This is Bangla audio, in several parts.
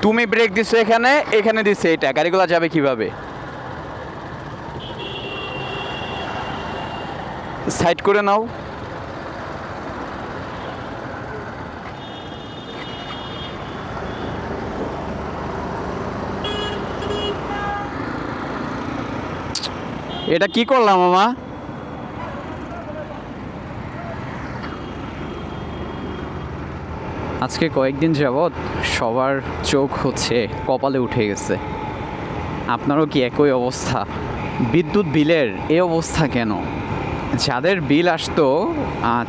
তুমি ব্রেক দিছো এখানে, এখানে দিছে এটা, গাড়িগুলো যাবে কিভাবে? সাইড করে নাও। এটা কি করলাম মামা? আজকে কয়েকদিন যাবৎ সবার চোখ হচ্ছে কপালে উঠে গেছে। আপনারও কি একই অবস্থা? বিদ্যুৎ বিলের এই অবস্থা কেন? যাদের বিল আসতো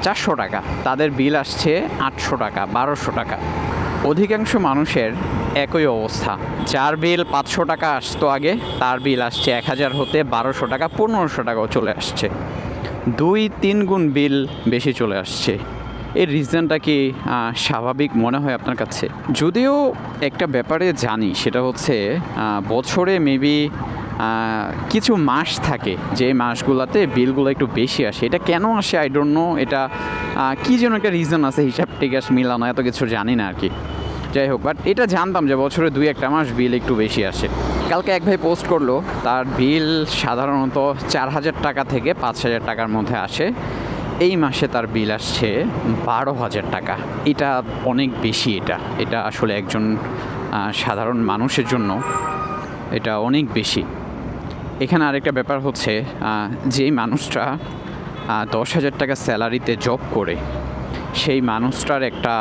400 টাকা, তাদের বিল আসছে 800 টাকা, 1200 টাকা। অধিকাংশ মানুষের একই অবস্থা। যার বিল 500 টাকা আসতো আগে, তার বিল আসছে 1000 হতে 1200 টাকা, 1500 টাকাও চলে আসছে। 2-3 গুণ বিল বেশি চলে আসছে। এর রিজনটা কি স্বাভাবিক মনে হয় আপনার কাছে? যদিও একটা ব্যাপারে জানি, সেটা হচ্ছে বছরে মেবি কিছু মাস থাকে যে মাসগুলোতে বিলগুলো একটু বেশি আসে। এটা কেন আসে আই ডোন্ট নো। এটা কী যেন একটা রিজন আছে, হিসাব টিকাস মিলানো, এত কিছু জানি না আর কি। যাই হোক, বাট এটা জানতাম যে বছরে 2-1 মাস বিল একটু বেশি আসে। কালকে এক ভাই পোস্ট করলো তার বিল সাধারণত 4000 টাকা থেকে 5000 টাকার মধ্যে আসে। এই মাসে তার বিল আসছে 12,000 টাকা। এটা অনেক বেশি। এটা আসলে একজন সাধারণ মানুষের জন্য এটা অনেক বেশি। এখানে আরেকটা ব্যাপার হচ্ছে, যেই মানুষটা 10,000 টাকা স্যালারিতে জব করে, সেই মানুষটার একটা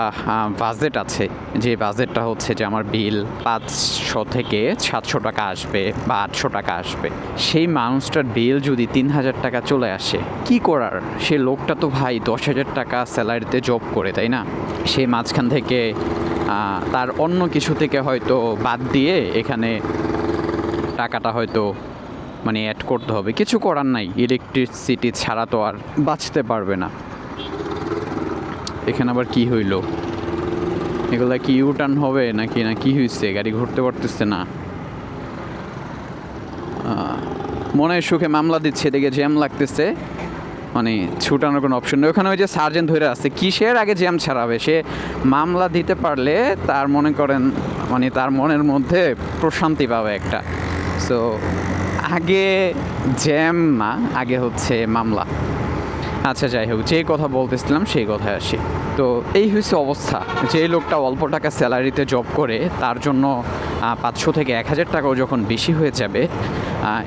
বাজেট আছে, যে বাজেটটা হচ্ছে যে আমার বিল 500 থেকে 700 টাকা আসবে বা 800 টাকা আসবে। সেই মানুষটার বিল যদি 3,000 টাকা চলে আসে, কি করার? সে লোকটা তো ভাই 10,000 টাকা স্যালারিতে জব করে, তাই না? সে মাঝখান থেকে তার অন্য কিছু থেকে হয়তো বাদ দিয়ে এখানে টাকাটা হয়তো মানে অ্যাড করতে হবে। কিছু করার নাই, ইলেকট্রিসিটি ছাড়া তো আর বাঁচতে পারবে না। এখানে আবার কি হইল? এগুলা কি ইউটার্ন হবে নাকি না কি হয়েছে? গাড়ি ঘুরতে পারতেছে না। মনের সুখে মামলা দিচ্ছে, এদিকে জ্যাম লাগতেছে, মানে ছুটানোর কোনো অপশন নেই। ওখানে ওই যে সার্জেন্ট ধরে আছে, কিসের আগে জ্যাম ছাড়াবে? সে মামলা দিতে পারলে তার মনে করেন মানে তার মনের মধ্যে প্রশান্তি পাবে একটা। সো আগে জ্যাম না, আগে হচ্ছে মামলা। আচ্ছা যাই হোক, যে কথা বলতেছিলাম সেই কথায় আসি। তো এই হচ্ছে অবস্থা। যে লোকটা অল্প টাকা স্যালারিতে জব করে, তার জন্য 500 থেকে 1000 টাকাও যখন বেশি হয়ে যাবে,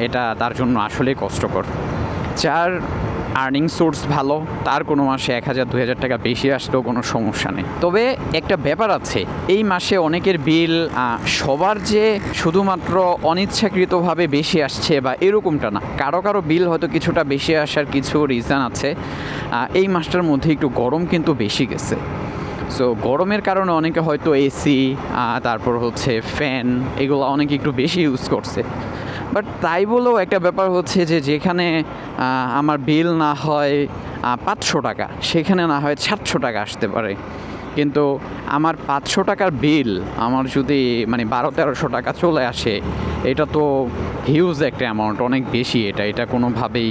এটা তার জন্য আসলেই কষ্টকর। যার আর্নিং সোর্স ভালো, তার কোনো মাসে 1000-2000 টাকা বেশি আসলেও কোনো সমস্যা নেই। তবে একটা ব্যাপার আছে, এই মাসে অনেকের বিল সবার যে শুধুমাত্র অনিচ্ছাকৃতভাবে বেশি আসছে বা এরকমটা না। কারো কারো বিল হয়তো কিছুটা বেশি আসার কিছু রিজন আছে। এই মাসটার মধ্যে একটু গরম কিন্তু বেশি গেছে। সো গরমের কারণে অনেকে হয়তো এসি, তারপর হচ্ছে ফ্যান, এগুলো অনেকে একটু বেশি ইউজ করছে। বাট তাই বলেও একটা ব্যাপার হচ্ছে যে যেখানে আমার বিল না হয় 500 টাকা, সেখানে না হয় 700 টাকা আসতে পারে। কিন্তু আমার 500 টাকার বিল আমার যদি মানে 1200-1300 টাকা চলে আসে, এটা তো হিউজ একটা অ্যামাউন্ট, অনেক বেশি। এটা কোনোভাবেই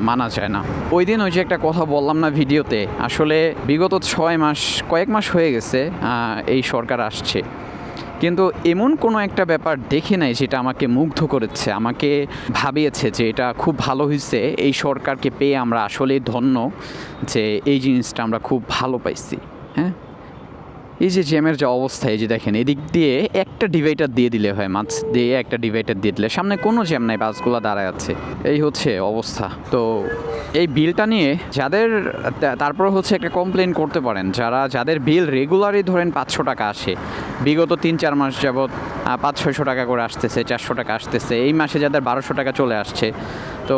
মানা যায় না। ওই দিন ওই যে একটা কথা বললাম না ভিডিওতে, আসলে বিগত 6 মাস, কয়েক মাস হয়ে গেছে এই সরকার আসছে, কিন্তু এমন কোনো একটা ব্যাপার দেখি নাই যেটা আমাকে মুগ্ধ করেছে, আমাকে ভাবিয়েছে যে এটা খুব ভালো হয়েছে, এই সরকারকে পেয়ে আমরা আসলেই ধন্য যে এই জিনিসটা আমরা খুব ভালো পাইছি। হ্যাঁ, এই যে জ্যামের যে অবস্থা, এই যে দেখেন, এদিক দিয়ে একটা ডিভাইডার দিয়ে দিলে হয়, মাছ দিয়ে একটা ডিভাইডার দিয়ে দিলে সামনে কোনো জ্যাম নাই, বাসগুলো দাঁড়ায় আছে। এই হচ্ছে অবস্থা। তো এই বিলটা নিয়ে যাদের, তারপর হচ্ছে একটা কমপ্লেন করতে পারেন, যাদের বিল রেগুলারই ধরেন 500 টাকা আসে, বিগত 3-4 মাস যাবৎ 500-600 টাকা করে আসতেছে, 400 টাকা আসতেছে, এই মাসে যাদের 1200 টাকা চলে আসছে, তো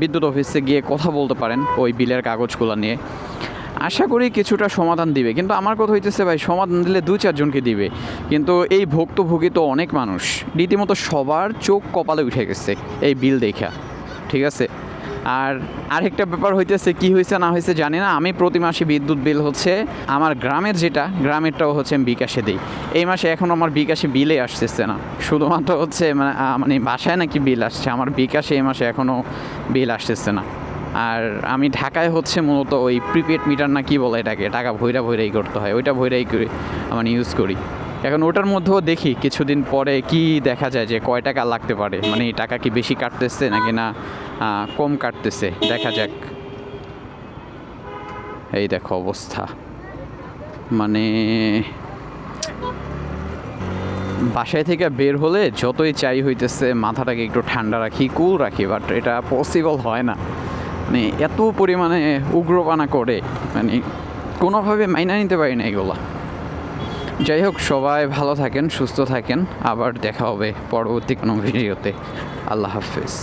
বিদ্যুৎ অফিসে গিয়ে কথা বলতে পারেন ওই বিলের কাগজগুলো নিয়ে। আশা করি কিছুটা সমাধান দিবে। কিন্তু আমার কথা হইতেছে ভাই, সমাধান দিলে 2-4 জনকে দিবে, কিন্তু এই ভুক্তভোগী তো অনেক মানুষ। রীতিমতো সবার চোখ কপালে উঠে গেছে এই বিল দেখা, ঠিক আছে? আর আরেকটা ব্যাপার হইতেছে, কি হয়েছে না হয়েছে জানি না, আমি প্রতি মাসে বিদ্যুৎ বিল হচ্ছে আমার গ্রামেরটাও হচ্ছে আমি বিকাশে দিই। এই মাসে এখনও আমার বিকাশে বিলে আসতেছে না, শুধুমাত্র হচ্ছে মানে বাসায় নাকি বিল আসছে, আমার বিকাশে এই মাসে এখনও বিল আসতেছে না। আর আমি ঢাকায় হচ্ছে মূলত ওই প্রিপেড মিটার না কি বলে এটাকে, টাকা ভৈরাই করতে হয়, ওইটা ভৈরাই করে মানে ইউজ করি। এখন ওটার মধ্যেও দেখি কিছুদিন পরে কি দেখা যায় যে কয় টাকা লাগতে পারে, মানে টাকা কি বেশি কাটতেছে নাকি না কম কাটতেছে, দেখা যাক। এই দেখো অবস্থা, মানে বাসায় থেকে বের হলে যতই চাই হইতেছে মাথাটাকে একটু ঠান্ডা রাখি, কুল রাখি, বাট এটা পসিবল হয় না। মানে এত পরিমাণে উগ্রপানা করে, মানে কোনোভাবে মাইনা নিতে পারি না এগুলো। যাই হোক, সবাই ভালো থাকেন, সুস্থ থাকেন, আবার দেখা হবে পরবর্তী কোনো ভিডিওতে। আল্লাহ হাফেজ।